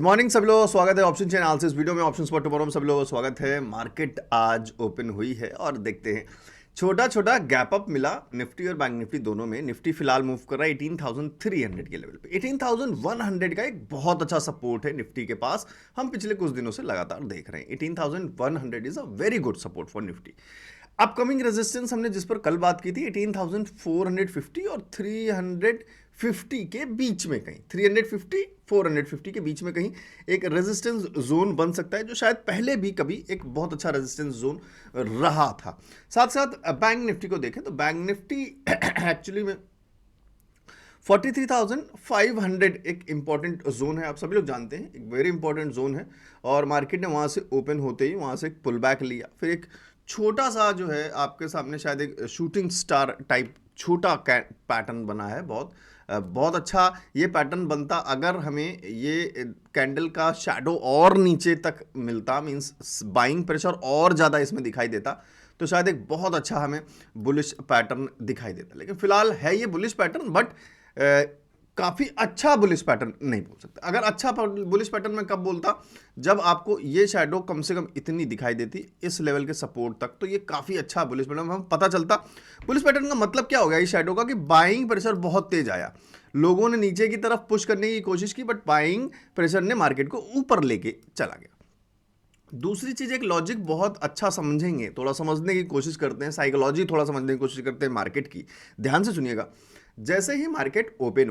Morning सभी लोगों का स्वागत है ऑप्शन चेन एनालिसिस वीडियो में। ऑप्शंस फॉर टुमारो में सभी लोगों का स्वागत है। मार्केट आज ओपन हुई है और देखते हैं, छोटा छोटा गैप अप मिला निफ्टी और बैंक निफ्टी दोनों में। निफ्टी फिलहाल मूव कर रहा है 18,300 के लेवल पे। 18,100 का एक बहुत अच्छा सपोर्ट है निफ्टी के पास, हम पिछले कुछ दिनों से लगातार देख रहे हैं। 18,100 is a very good support for Nifty. Upcoming resistance हमने जिस पर कल बात की थी 18,450 और 350 के बीच में कहीं, 350 450 के बीच में कहीं एक रेजिस्टेंस जोन बन सकता है, जो शायद पहले भी कभी एक बहुत अच्छा रेजिस्टेंस जोन रहा था। साथ साथ बैंक निफ्टी को देखें तो बैंक निफ्टी एक्चुअली में 43,500 एक इंपॉर्टेंट जोन है, आप सभी लोग जानते हैं, एक वेरी इंपॉर्टेंट जोन है। और मार्केट ने वहां से ओपन होते ही वहां से एक पुल बैक लिया, फिर एक छोटा सा जो है आपके सामने शायद एक शूटिंग स्टार टाइप छोटा पैटर्न बना है। बहुत अच्छा ये पैटर्न बनता अगर हमें ये कैंडल का शैडो और नीचे तक मिलता, मींस बाइंग प्रेशर और ज़्यादा इसमें दिखाई देता, तो शायद एक बहुत अच्छा हमें बुलिश पैटर्न दिखाई देता। लेकिन फिलहाल है ये बुलिश पैटर्न, बट काफ़ी अच्छा बुलिश पैटर्न नहीं बोल सकता। अगर अच्छा बुलिश पैटर्न मैं कब बोलता, जब आपको ये शैडो कम से कम इतनी दिखाई देती इस लेवल के सपोर्ट तक, तो ये काफ़ी अच्छा बुलिश पैटर्न हम पता चलता। बुलिश पैटर्न का मतलब क्या हो गया इस शैडो का, कि बाइंग प्रेशर बहुत तेज आया, लोगों ने नीचे की तरफ पुश करने की कोशिश की, बट बाइंग प्रेशर ने मार्केट को ऊपर लेके चला गया। दूसरी चीज, एक लॉजिक बहुत अच्छा समझेंगे, थोड़ा समझने की कोशिश करते हैं, साइकोलॉजी थोड़ा समझने की कोशिश करते हैं मार्केट की। ध्यान से सुनिएगा। जैसे ही मार्केट ओपन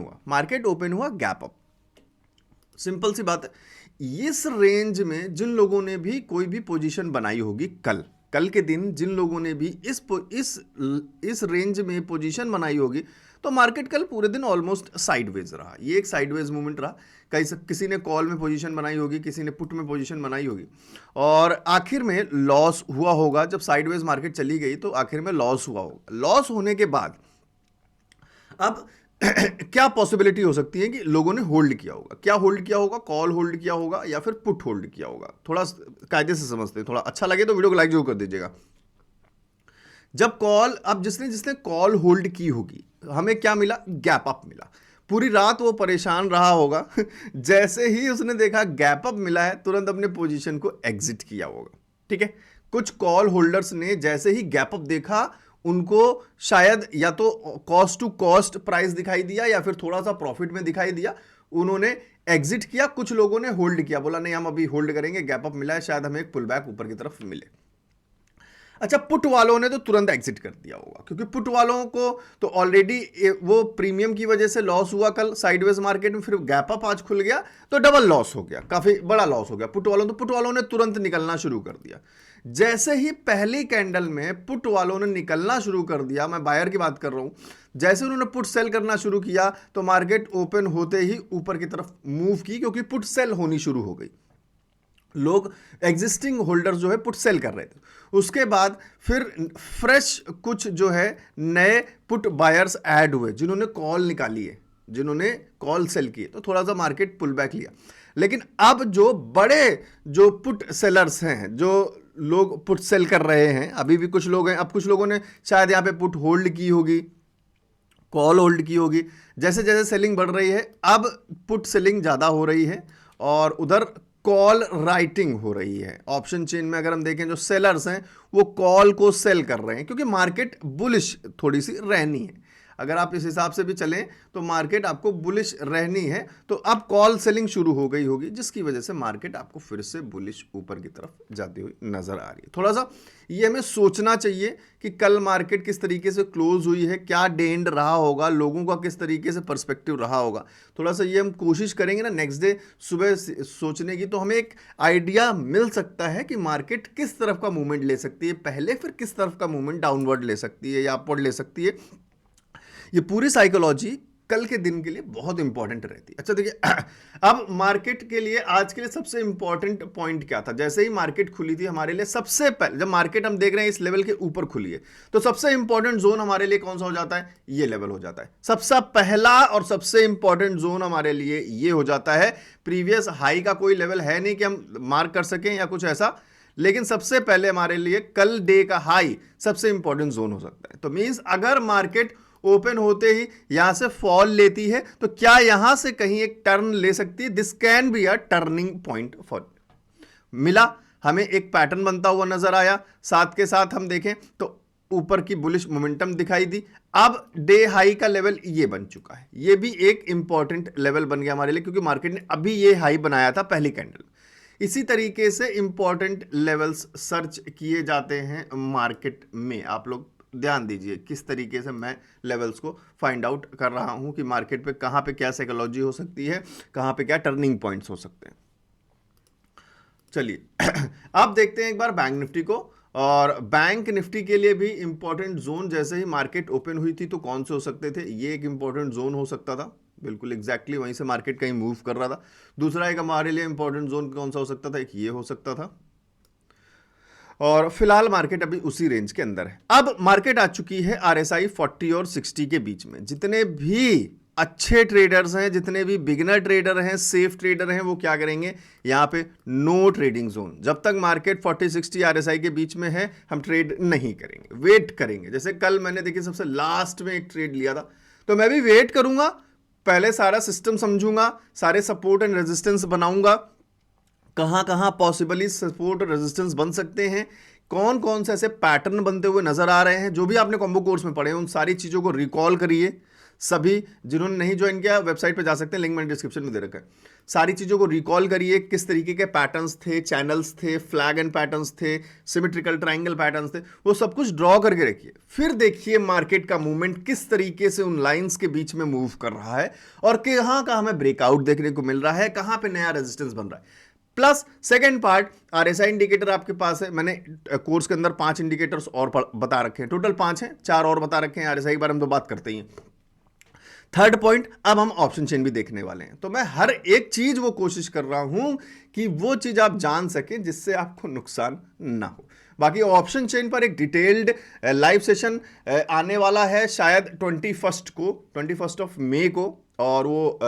हुआ गैप अप, सिंपल सी बात है। इस रेंज में जिन लोगों ने भी कोई भी पोजीशन बनाई होगी कल के दिन, जिन लोगों ने भी इस रेंज में पोजीशन बनाई होगी, तो मार्केट कल पूरे दिन ऑलमोस्ट साइडवेज रहा। ये एक साइडवेज मूवमेंट रहा। किसी ने कॉल में पोजीशन बनाई होगी, किसी ने पुट में पोजीशन बनाई होगी, और आखिर में लॉस हुआ होगा। जब साइडवेज मार्केट चली गई तो आखिर में लॉस हुआ होगा। लॉस होने के बाद अब क्या पॉसिबिलिटी हो सकती है कि लोगों ने होल्ड किया होगा। क्या होल्ड किया होगा? कॉल होल्ड किया होगा या फिर पुट होल्ड किया होगा। थोड़ा कायदे से समझते हैं, थोड़ा अच्छा लगे तो वीडियो को लाइक जरूर कर दीजिएगा। जब कॉल, अब जिसने कॉल होल्ड की होगी, हमें क्या मिला? गैप अप मिला। पूरी रात वो परेशान रहा होगा जैसे ही उसने देखा गैप अप मिला है, तुरंत अपने पोजीशन को एग्जिट किया होगा। ठीक है। कुछ कॉल होल्डर्स ने जैसे ही गैप अप देखा, उनको शायद या तो कॉस्ट टू कॉस्ट प्राइस दिखाई दिया या फिर थोड़ा सा प्रॉफिट में दिखाई दिया, उन्होंने एग्जिट किया। कुछ लोगों ने होल्ड किया, बोला नहीं हम अभी होल्ड करेंगे, गैप अप मिला है, शायद हमें एक पुल बैक ऊपर की तरफ मिले। अच्छा, पुट वालों ने तो तुरंत एग्जिट कर दिया होगा, क्योंकि पुट वालों को तो ऑलरेडी वो प्रीमियम की वजह से लॉस हुआ कल साइडवेज मार्केट में, फिर गैप अप आज खुल गया तो डबल लॉस हो गया, काफी बड़ा लॉस हो गया पुट वालों ने तुरंत निकलना शुरू कर दिया। जैसे ही पहली कैंडल में पुट वालों ने निकलना शुरू कर दिया, मैं बायर की बात कर रहा हूं, जैसे उन्होंने पुट सेल करना शुरू किया तो मार्केट ओपन होते ही ऊपर की तरफ मूव की, क्योंकि पुट सेल होनी शुरू हो गई। लोग एग्जिस्टिंग होल्डर जो है पुट सेल कर रहे थे। उसके बाद फिर फ्रेश कुछ जो है नए पुट बायर्स ऐड हुए, जिन्होंने कॉल निकाली है, जिन्होंने कॉल सेल किए, तो थोड़ा सा मार्केट पुल बैक लिया। लेकिन अब जो बड़े जो पुट सेलर्स हैं, जो लोग पुट सेल कर रहे हैं, अभी भी कुछ लोग हैं, अब कुछ लोगों ने शायद यहाँ पे पुट होल्ड की होगी, कॉल होल्ड की होगी। जैसे जैसे सेलिंग बढ़ रही है, अब पुट सेलिंग ज़्यादा हो रही है और उधर कॉल राइटिंग हो रही है। ऑप्शन चेन में अगर हम देखें, जो सेलर्स हैं वो कॉल को सेल कर रहे हैं, क्योंकि मार्केट बुलिश थोड़ी सी रहनी है। अगर आप इस हिसाब से भी चलें तो मार्केट आपको बुलिश रहनी है, तो अब कॉल सेलिंग शुरू हो गई होगी, जिसकी वजह से मार्केट आपको फिर से बुलिश ऊपर की तरफ जाती हुई नजर आ रही है। थोड़ा सा ये हमें सोचना चाहिए कि कल मार्केट किस तरीके से क्लोज हुई है, क्या डे एंड रहा होगा, लोगों का किस तरीके से पर्सपेक्टिव रहा होगा। थोड़ा सा ये हम कोशिश करेंगे ना नेक्स्ट डे सुबह सोचने की, तो हमें एक आइडिया मिल सकता है कि मार्केट किस तरफ का मूवमेंट ले सकती है पहले, फिर किस तरफ का मूवमेंट डाउनवर्ड ले सकती है या अपवर्ड ले सकती है। ये पूरी साइकोलॉजी कल के दिन के लिए बहुत इंपॉर्टेंट रहती है। अच्छा देखिए, अब मार्केट के लिए आज के लिए सबसे इंपॉर्टेंट पॉइंट क्या था? जैसे ही मार्केट खुली थी हमारे लिए, सबसे पहले जब मार्केट हम देख रहे हैं इस लेवल के ऊपर खुली है, तो सबसे इंपॉर्टेंट जोन हमारे लिए कौन सा हो जाता है? ये लेवल हो जाता है। सबसे पहला और सबसे इंपॉर्टेंट जोन हमारे लिए ये हो जाता है। प्रीवियस हाई का कोई लेवल है नहीं कि हम मार्क कर सकें या कुछ ऐसा, लेकिन सबसे पहले हमारे लिए कल डे का हाई सबसे इंपॉर्टेंट जोन हो सकता है। तो मींस अगर मार्केट ओपन होते ही यहां से फॉल लेती है, तो क्या यहां से कहीं एक टर्न ले सकती है? This can be a turning point for मिला, हमें एक पैटर्न बनता हुआ नजर आया, साथ के साथ हम देखें तो ऊपर की बुलिश मोमेंटम दिखाई दी। अब डे हाई का लेवल ये बन चुका है, ये भी एक इंपॉर्टेंट लेवल बन गया हमारे लिए, क्योंकि मार्केट ने अभी ये हाई बनाया था पहली कैंडल। इसी तरीके से इंपॉर्टेंट लेवल्स सर्च किए जाते हैं मार्केट में। आप लोग ध्यान दीजिए किस तरीके से मैं लेवल्स को फाइंड आउट कर रहा हूं कि मार्केट पे कहां पे क्या साइकोलॉजी हो सकती है, कहां पे क्या टर्निंग पॉइंट्स हो सकते हैं। चलिए अब देखते हैं एक बार बैंक निफ्टी को। और बैंक निफ्टी के लिए भी इंपॉर्टेंट जोन जैसे ही मार्केट ओपन हुई थी तो कौन से हो सकते थे? ये एक इंपॉर्टेंट जोन हो सकता था, बिल्कुल एग्जैक्टली वहीं से मार्केट कहीं मूव कर रहा था। दूसरा एक हमारे लिए इंपॉर्टेंट जोन कौन सा हो सकता था? एक ये हो सकता था। और फिलहाल मार्केट अभी उसी रेंज के अंदर है। अब मार्केट आ चुकी है RSI 40 और 60 के बीच में। जितने भी अच्छे ट्रेडर्स हैं, जितने भी बिगिनर ट्रेडर हैं, सेफ ट्रेडर हैं, वो क्या करेंगे? यहां पे नो ट्रेडिंग जोन, जब तक मार्केट 40-60 RSI के बीच में है हम ट्रेड नहीं करेंगे, वेट करेंगे। जैसे कल मैंने देखिए सबसे लास्ट में एक ट्रेड लिया था, तो मैं भी वेट करूंगा, पहले सारा सिस्टम समझूंगा, सारे सपोर्ट एंड रेजिस्टेंस बनाऊंगा, कहां कहां पॉसिबली सपोर्ट और रेजिस्टेंस बन सकते हैं, कौन कौन से ऐसे पैटर्न बनते हुए नजर आ रहे हैं। जो भी आपने कॉम्बो कोर्स में पढ़े उन सारी चीजों को रिकॉल करिए। सभी जिन्होंने नहीं ज्वाइन किया वेबसाइट पे जा सकते हैं, लिंक मैंने डिस्क्रिप्शन में दे रखा है। सारी चीजों को रिकॉल करिए, किस तरीके के पैटर्न्स थे, चैनल्स थे, फ्लैग एंड पैटर्न्स थे, सिमेट्रिकल ट्रायंगल पैटर्न्स थे, वो सब कुछ ड्रॉ करके रखिए। फिर देखिए मार्केट का मूवमेंट किस तरीके से उन लाइंस के बीच में मूव कर रहा है और कहां का हमें ब्रेकआउट देखने को मिल रहा है, कहां पे नया रेजिस्टेंस बन रहा है। Plus second part, RSI indicator आपके पास है। मैंने कोर्स के अंदर 5 इंडिकेटर्स और बता रखे हैं, टोटल 5 हैं, 4 और बता रखे हैं। RSI के बारे में तो बात करते ही हैं। थर्ड पॉइंट, अब हम ऑप्शन चेन भी देखने वाले हैं, तो मैं हर एक चीज वो कोशिश कर रहा हूं कि वो चीज आप जान सकें जिससे आपको नुकसान ना हो। बाकी ऑप्शन चेन पर एक डिटेल्ड लाइव सेशन आने वाला है शायद 21 ऑफ मई को, और वो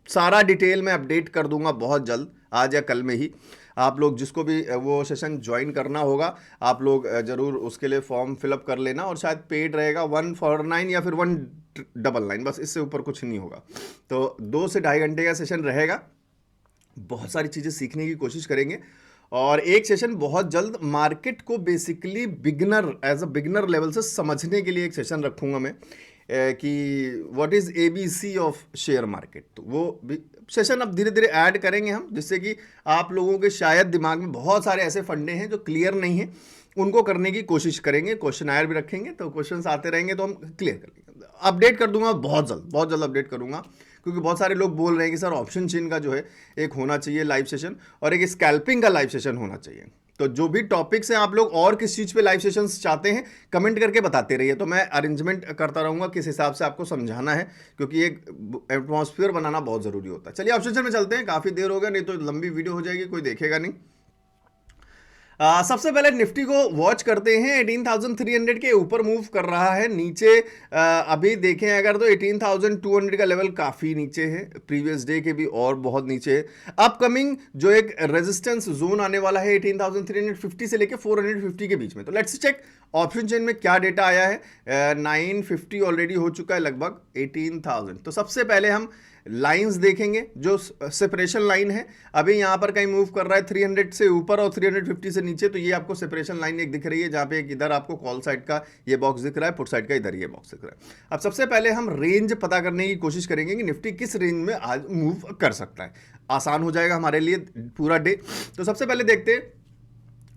सारा डिटेल में अपडेट कर दूंगा बहुत जल्द, आज या कल में ही। आप लोग जिसको भी वो सेशन ज्वाइन करना होगा, आप लोग जरूर उसके लिए फॉर्म फिलअप कर लेना, और शायद पेड रहेगा 149 या फिर 199, बस इससे ऊपर कुछ नहीं होगा। तो 2 से 2.5 घंटे का सेशन रहेगा, बहुत सारी चीज़ें सीखने की कोशिश करेंगे। और एक सेशन बहुत जल्द मार्केट को basically beginner as a beginner level से समझने के लिए एक सेशन रखूंगा मैं, कि what is ABC of share market. तो वो सेशन अब धीरे धीरे ऐड करेंगे हम, जिससे कि आप लोगों के शायद दिमाग में बहुत सारे ऐसे फंडे हैं जो क्लियर नहीं है, उनको करने की कोशिश करेंगे। क्वेश्चन भी रखेंगे, तो क्वेश्चंस आते रहेंगे तो हम क्लियर कर लेंगे। अपडेट कर दूंगा बहुत जल्द अपडेट करूंगा, क्योंकि बहुत सारे लोग बोल रहे हैं कि सर ऑप्शन चेन का जो है एक होना चाहिए लाइव सेशन, और एक स्कैल्पिंग का लाइव सेशन होना चाहिए। तो जो भी टॉपिक्स हैं, आप लोग और किस चीज़ पे लाइव सेशंस चाहते हैं कमेंट करके बताते रहिए, तो मैं अरेंजमेंट करता रहूँगा किस हिसाब से आपको समझाना है, क्योंकि एक एटमॉस्फेयर बनाना बहुत ज़रूरी होता है। चलिए ऑप्शन सेशन में चलते हैं, काफ़ी देर हो गया, नहीं तो लंबी वीडियो हो जाएगी, कोई देखेगा नहीं। सबसे पहले निफ्टी को वॉच करते हैं। 18,300 के ऊपर मूव कर रहा है, नीचे अभी देखें अगर तो 18,200 का लेवल काफ़ी नीचे है, प्रीवियस डे के भी और बहुत नीचे है। अपकमिंग जो एक रेजिस्टेंस जोन आने वाला है 18,350 से लेके 450 के बीच में। तो लेट्स चेक ऑप्शन चेन में क्या डेटा आया है। 950 ऑलरेडी हो चुका है लगभग 18,000। तो सबसे पहले हम लाइंस देखेंगे, जो सेपरेशन लाइन है अभी यहाँ पर कहीं मूव कर रहा है 300 से ऊपर और 350 से नीचे, तो ये आपको सेपरेशन लाइन एक दिख रही है, जहाँ पे एक इधर आपको कॉल साइड का ये बॉक्स दिख रहा है, पुट साइड का इधर ये बॉक्स दिख रहा है। अब सबसे पहले हम रेंज पता करने की कोशिश करेंगे कि निफ्टी किस रेंज में आज मूव कर सकता है, आसान हो जाएगा हमारे लिए पूरा डे। तो सबसे पहले देखते हैं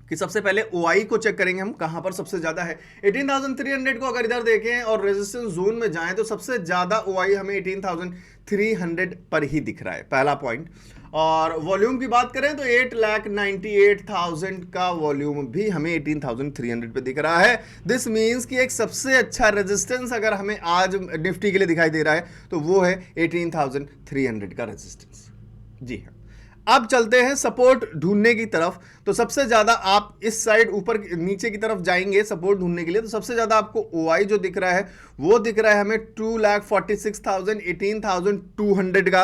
कि सबसे पहले OI को चेक करेंगे हम, कहां पर सबसे ज्यादा है। 18,300 को अगर इधर देखें और रेजिस्टेंस जोन में जाएं तो सबसे ज्यादा OI हमें 18,300 पर ही दिख रहा है, पहला पॉइंट। और वॉल्यूम की बात करें तो 8,98,000 का वॉल्यूम भी हमें 18,300 पे दिख रहा है। दिस मीन्स कि एक सबसे अच्छा रेजिस्टेंस अगर हमें आज निफ्टी के लिए दिखाई दे रहा है तो वो है 18,300 का रेजिस्टेंस। जी हाँ, अब चलते हैं सपोर्ट ढूंढने की तरफ। तो सबसे ज्यादा आप इस साइड ऊपर नीचे की तरफ जाएंगे सपोर्ट ढूंढने के लिए, तो सबसे ज्यादा आपको OI जो दिख रहा है वो दिख रहा है हमें 2,46,000 18,200 का।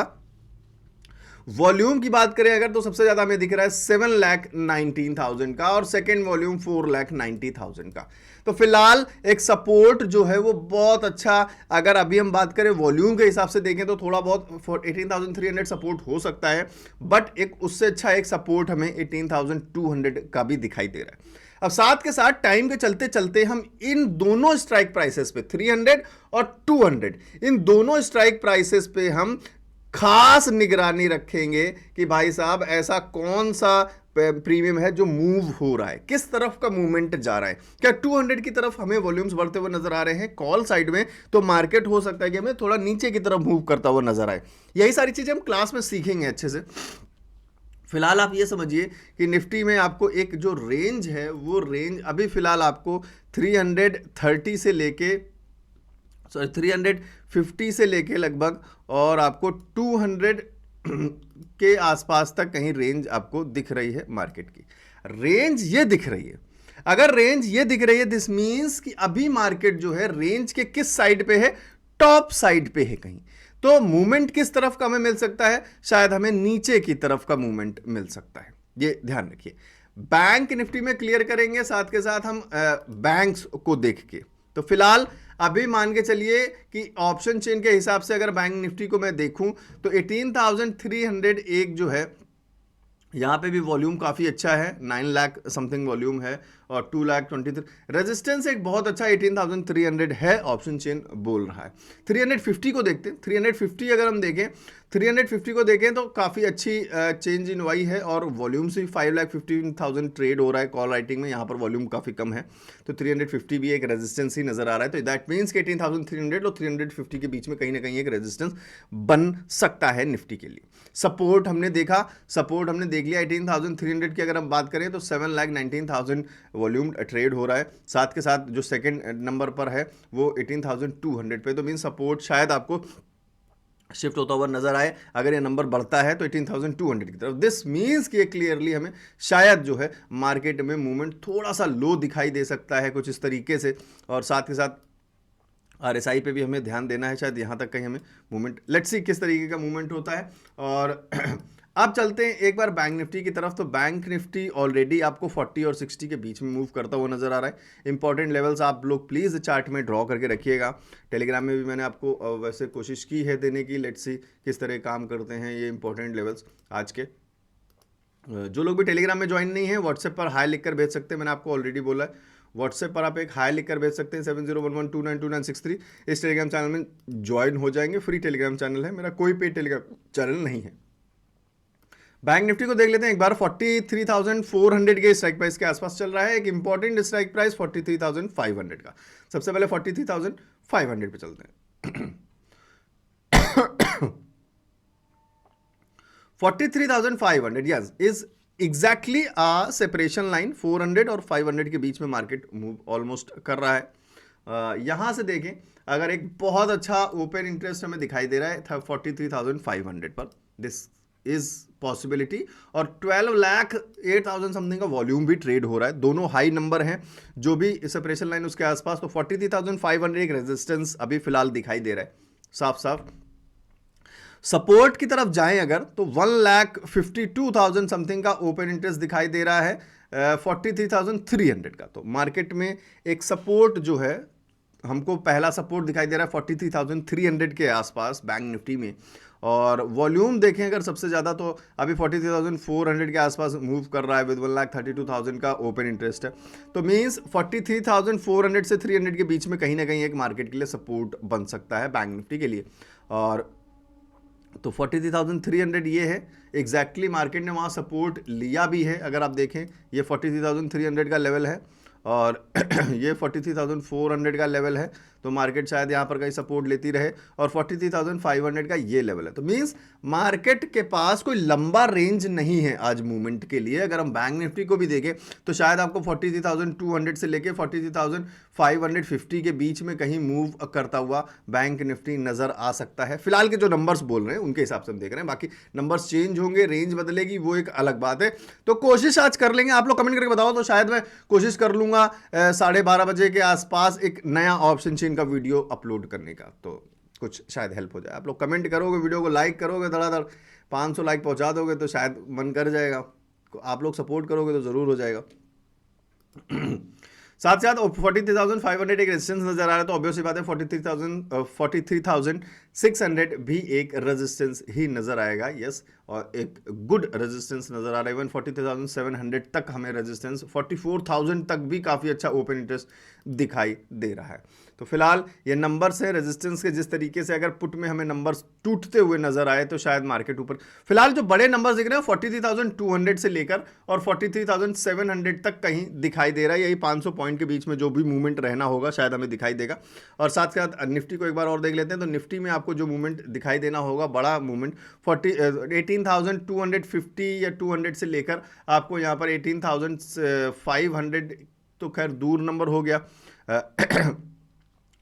वॉल्यूम की बात करें अगर तो सबसे ज्यादा हमें दिख रहा है 7,19,000 का और सेकेंड वॉल्यूम 4,90,000 का। तो फिलहाल एक सपोर्ट जो है वो बहुत अच्छा, अगर अभी हम बात करें वॉल्यूम के हिसाब से देखें तो थोड़ा बहुत 18,300 सपोर्ट हो सकता है, बट एक उससे अच्छा एक सपोर्ट हमें 18,200 का भी दिखाई दे रहा है। अब साथ के साथ टाइम के चलते चलते हम इन दोनों स्ट्राइक प्राइसेस पे 300 और 200, इन दोनों स्ट्राइक प्राइसेस पे हम खास निगरानी रखेंगे कि भाई साहब ऐसा कौन सा प्रीमियम है जो मूव हो रहा है, किस तरफ का मूवमेंट जा रहा है। क्या 200 की तरफ हमें वॉल्यूम्स बढ़ते हुए नजर आ रहे हैं कॉल साइड में, तो मार्केट हो सकता है कि हमें थोड़ा नीचे की तरफ मूव करता हुआ नजर आए। यही सारी चीजें हम क्लास में सीखेंगे अच्छे से। फिलहाल आप ये समझिए कि निफ्टी में आपको एक जो रेंज है वो रेंज अभी फिलहाल आपको 330 से लेके 350 से लेके लगभग और आपको 200 के आसपास तक कहीं रेंज आपको दिख रही है। मार्केट की रेंज ये दिख रही है, अगर रेंज ये दिख रही है दिस मींस कि अभी मार्केट जो है रेंज के किस साइड पे है, टॉप साइड पे है कहीं। तो मूवमेंट किस तरफ का हमें मिल सकता है, शायद हमें नीचे की तरफ का मूवमेंट मिल सकता है, ये ध्यान रखिए। बैंक निफ्टी में क्लियर करेंगे, साथ के साथ हम बैंक्स को देख के। तो फिलहाल अभी मान के चलिए कि ऑप्शन चेन के हिसाब से अगर बैंक निफ्टी को मैं देखूं तो 18,301 जो है यहाँ पे भी वॉल्यूम काफ़ी अच्छा है, 9 लाख समथिंग वॉल्यूम है और 2,23,000 रेजिस्टेंस एक बहुत अच्छा 18,300 है, ऑप्शन चेन बोल रहा है। 350 को देखते हैं, 350 अगर हम देखें 350 को देखें तो काफ़ी अच्छी चेंज इन वाई है और वॉल्यूम से 5,15,000 ट्रेड हो रहा है कॉल राइटिंग में, यहाँ पर वॉल्यूम काफ़ी कम है। तो 350 भी एक रेजिस्टेंस ही नज़र आ रहा है। तो दैट मीन्स कि 18,300 और 350 के बीच में कहीं ना कहीं एक रेजिस्टेंस बन सकता है निफ्टी के लिए। सपोर्ट हमने देखा, सपोर्ट हमने देख लिया 18,300 की अगर हम बात करें तो 7,19,000 वॉल्यूम ट्रेड हो रहा है। साथ के साथ जो सेकंड नंबर पर है वो 18,200 पे, तो मीन सपोर्ट शायद आपको शिफ्ट होता हुआ नजर आए। अगर ये नंबर बढ़ता है तो 18,200 की तरफ, दिस मीन्स कि क्लियरली हमें शायद जो है मार्केट में मूवमेंट थोड़ा सा लो दिखाई दे सकता है कुछ इस तरीके से। और साथ के साथ RSI पे भी हमें ध्यान देना है, शायद यहाँ तक कहीं हमें मूवमेंट, लेट्स सी किस तरीके का मूवमेंट होता है। और अब चलते हैं एक बार बैंक निफ्टी की तरफ। तो बैंक निफ्टी ऑलरेडी आपको 40 और 60 के बीच में मूव करता हुआ नजर आ रहा है। इंपॉर्टेंट लेवल्स आप लोग प्लीज़ चार्ट में ड्रॉ करके रखिएगा। टेलीग्राम में भी मैंने आपको वैसे कोशिश की है देने की, लेट्स सी किस तरह काम करते हैं ये इंपॉर्टेंट लेवल्स आज के। जो लोग भी टेलीग्राम में ज्वाइन नहीं है व्हाट्सएप पर हाई लिख कर भेज सकते हैं, मैंने आपको ऑलरेडी बोला है व्हाट्सएप पर आप एक हाई लिख कर भेज सकते हैं 7011292963। इस टेलीग्राम चैनल में ज्वाइन हो जाएंगे, फ्री टेलीग्राम चैनल है मेरा, कोई पेड टेलीग्राम चैनल नहीं है। बैंक निफ्टी को देख लेते हैं एक बार। 43,400 के स्ट्राइक प्राइस के आसपास चल रहा है। एक इंपॉर्टेंट स्ट्राइक प्राइस 43,500 का। सबसे पहले 43,500 पे चलते हैं। 43,500 yes is exactly separation line. 400 और 500 के बीच में मार्केट मूव ऑलमोस्ट कर रहा है। यहां से देखें अगर एक बहुत अच्छा ओपन इंटरेस्ट हमें दिखाई दे रहा है 43,500 पर, दिस इज पॉसिबिलिटी। और 12,08,000 समथिंग का वॉल्यूम भी ट्रेड हो रहा है, दोनों हाई नंबर हैं जो भी सेपरेशन लाइन उसके आसपास। तो 43,500 एक रेजिस्टेंस अभी फिलहाल दिखाई दे रहा है साफ साफ। सपोर्ट की तरफ जाएं अगर तो 1,52,000 समथिंग का ओपन इंटरेस्ट दिखाई दे रहा है 43,300 का। तो मार्केट में एक सपोर्ट जो है हमको पहला सपोर्ट दिखाई दे रहा है 43,300 के आसपास बैंक निफ्टी में। और वॉल्यूम देखें अगर सबसे ज़्यादा तो अभी 43,400 के आसपास मूव कर रहा है विद 1,32,000 का ओपन इंटरेस्ट है। तो मींस 43,400 से 300 के बीच में कहीं ना कहीं एक मार्केट के लिए सपोर्ट बन सकता है बैंक निफ्टी के लिए। और तो 43,300 ये है एग्जैक्टली मार्केट ने वहाँ सपोर्ट लिया भी है। अगर आप देखें ये 43,300 का लेवल है और ये 43,400 का लेवल है। तो मार्केट शायद यहाँ पर कहीं सपोर्ट लेती रहे और 43,500 का ये लेवल है। तो मींस मार्केट के पास कोई लंबा रेंज नहीं है आज मूवमेंट के लिए। अगर हम बैंक निफ्टी को भी देखें तो शायद आपको 43,200 से लेके 43,550 के बीच में कहीं मूव करता हुआ बैंक निफ्टी नजर आ सकता है। फिलहाल के जो नंबर्स बोल रहे हैं उनके हिसाब से हम देख रहे हैं, बाकी नंबर्स चेंज होंगे, रेंज बदलेगी, वो एक अलग बात है। तो कोशिश आज कर लेंगे, आप लोग कमेंट करके बताओ तो शायद मैं कोशिश कर लूंगा 12:30 बजे के आसपास एक नया ऑप्शन चेन का वीडियो अपलोड करने का, तो कुछ शायद हेल्प हो जाए। आप लोग कमेंट करोगे, वीडियो को लाइक करोगे धड़ाधड़, 500 लाइक पहुंचा दोगे तो शायद मन कर जाएगा, आप लोग सपोर्ट करोगे तो ज़रूर हो जाएगा। साथ साथ 43,500 एक रेजिस्टेंस नजर आ रहा है, तो ऑब्वियसली बात है 43,600 भी एक रेजिस्टेंस ही नजर आएगा। यस, और एक गुड रेजिस्टेंस नजर आ रहा है। इवन 43,700 तक हमें रेजिस्टेंस, 44,000 तक भी काफ़ी अच्छा ओपन इंटरेस्ट दिखाई दे रहा है। तो फिलहाल ये नंबर्स है रेजिस्टेंस के, जिस तरीके से अगर पुट में हमें नंबर्स टूटते हुए नजर आए तो शायद मार्केट ऊपर, फिलहाल जो बड़े नंबर्स दिख रहे हैं 43,200 से लेकर और 43,700 तक कहीं दिखाई दे रहा है। यही 500 पॉइंट के बीच में जो भी मूवमेंट रहना होगा शायद हमें दिखाई देगा। और साथ साथ निफ्टी को एक बार और देख लेते हैं, तो निफ्टी में आपको जो मूवमेंट दिखाई देना होगा, बड़ा मूवमेंट 18,250 या 200 से लेकर आपको यहाँ पर 18,500, तो खैर दूर नंबर हो गया,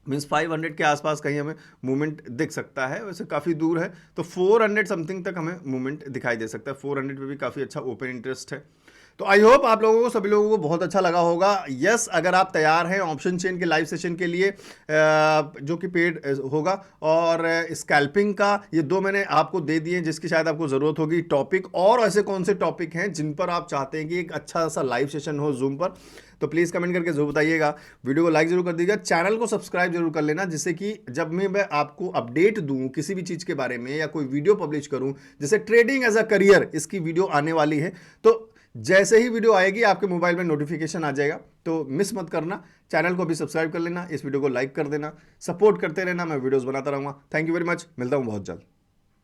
मीन्स 500 के आसपास कहीं हमें मूवमेंट दिख सकता है। वैसे काफ़ी दूर है, तो 400 समथिंग तक हमें मूवमेंट दिखाई दे सकता है। 400 पे भी काफ़ी अच्छा ओपन इंटरेस्ट है। तो आई होप आप लोगों को, सभी लोगों को बहुत अच्छा लगा होगा। यस, अगर आप तैयार हैं ऑप्शन चेन के लाइव सेशन के लिए जो कि पेड होगा, और स्कैल्पिंग का, ये दो मैंने आपको दे दिए जिसकी शायद आपको ज़रूरत होगी टॉपिक। और ऐसे कौन से टॉपिक हैं जिन पर आप चाहते हैं कि एक अच्छा सा लाइव सेशन हो जूम पर, तो प्लीज़ कमेंट करके जरूर बताइएगा। वीडियो को लाइक जरूर कर दीजिएगा, चैनल को सब्सक्राइब जरूर कर लेना, जिससे कि जब मैं आपको अपडेट दूं किसी भी चीज़ के बारे में या कोई वीडियो पब्लिश करूं, जैसे ट्रेडिंग एज अ करियर, इसकी वीडियो आने वाली है, तो जैसे ही वीडियो आएगी आपके मोबाइल में नोटिफिकेशन आ जाएगा। तो मिस मत करना, चैनल को भी सब्सक्राइब कर लेना, इस वीडियो को लाइक कर देना, सपोर्ट करते रहना, मैं वीडियोस बनाता रहूँगा। थैंक यू वेरी मच, मिलता हूँ बहुत जल्द।